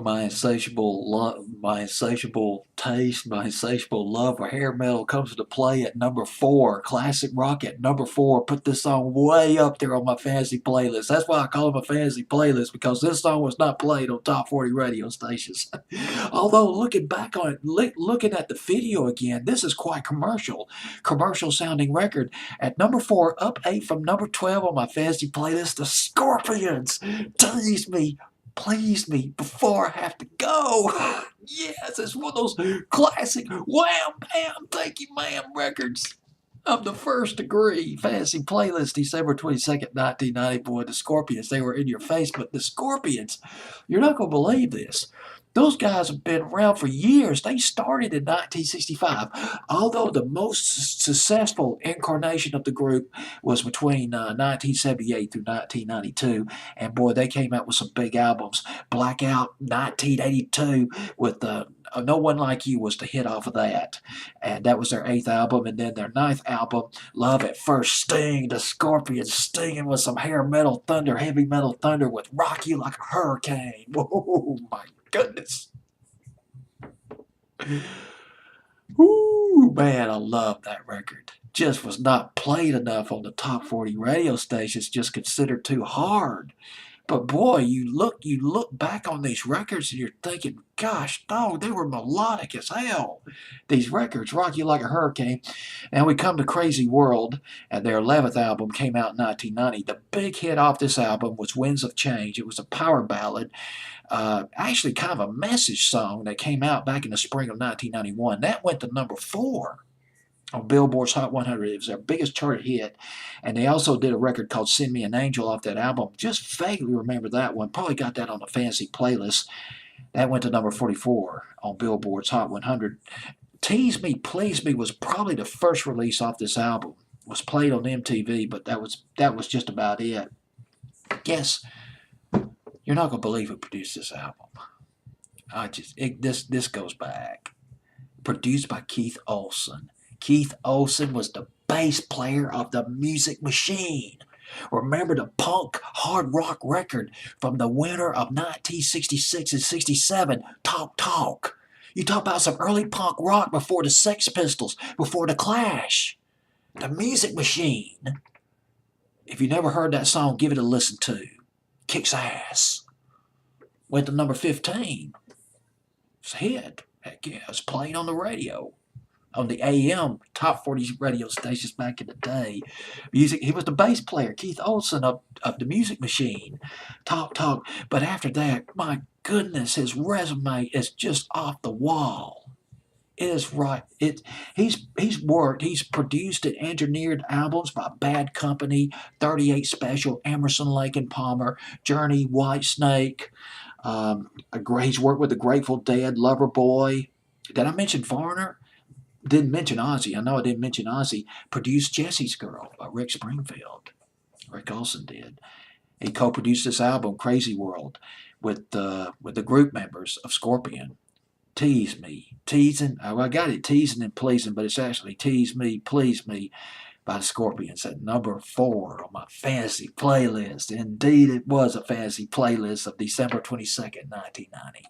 my insatiable taste, my insatiable love for hair metal comes into play at number 4. Classic rock at number 4. Put this song way up there on my fantasy playlist. That's why I call it my fantasy playlist, because this song was not played on top 40 radio stations. Although looking back on it, looking at the video again, this is quite commercial sounding record. At number 4, up 8 from number 12 on my fantasy playlist, the Scorpions. Tease me, please me before I have to go. Yes, it's one of those classic wham bam thank you ma'am records of the first degree. Fantasy playlist, December 22nd, 1990. Boy, the Scorpions, they were in your face, but the Scorpions, you're not going to believe this. Those guys have been around for years. They started in 1965, although the most successful incarnation of the group was between 1978 through 1992. And boy, they came out with some big albums. Blackout 1982 with No One Like You was the hit off of that. And that was their 8th album. And then their 9th album, Love at First Sting, the Scorpions stinging with some hair metal thunder, heavy metal thunder with Rock You Like a Hurricane. Oh my goodness. Ooh, man, I love that record. Just was not played enough on the top 40 radio stations, just considered too hard. But boy, you look back on these records and you're thinking, gosh, no, they were melodic as hell. These records, Rock You Like a Hurricane. And we come to Crazy World, and their 11th album came out in 1990. The big hit off this album was Winds of Change. It was a power ballad, actually kind of a message song that came out back in the spring of 1991. That went to number 4 on Billboard's Hot 100. It was their biggest charted hit. And they also did a record called Send Me an Angel off that album. Just vaguely remember that one. Probably got that on the fancy playlist. That went to number 44 on Billboard's Hot 100. Tease Me, Please Me was probably the first release off this album. It was played on MTV, but that was just about it. Guess you're not going to believe who produced this album. This goes back. Produced by Keith Olsen. Keith Olsen was the bass player of the Music Machine. Remember the punk hard rock record from the winter of 1966 and 67, Talk Talk. You talk about some early punk rock before the Sex Pistols, before the Clash. The Music Machine. If you never heard that song, give it a listen to. Kicks ass. Went to number 15. It's a hit. Heck yeah, it's played on the radio. On the AM top 40 radio stations back in the day. Music. He was the bass player, Keith Olsen of the Music Machine. Talk Talk. But after that, my goodness, his resume is just off the wall. It is right. He's produced and engineered albums by Bad Company, 38 Special, Emerson, Lake and Palmer, Journey, Whitesnake. He's worked with the Grateful Dead, Loverboy. Did I mention Foreigner? Didn't mention Ozzy. I know I didn't mention Ozzy. Produced Jesse's Girl by Rick Springfield. Rick Olsen did. He co-produced this album, Crazy World, with the group members of Scorpion. Tease Me. Teasing. I got it, teasing and pleasing, but it's actually Tease Me, Please Me by the Scorpions at number 4 on my fantasy playlist. Indeed, it was a fantasy playlist of December 22nd, 1990.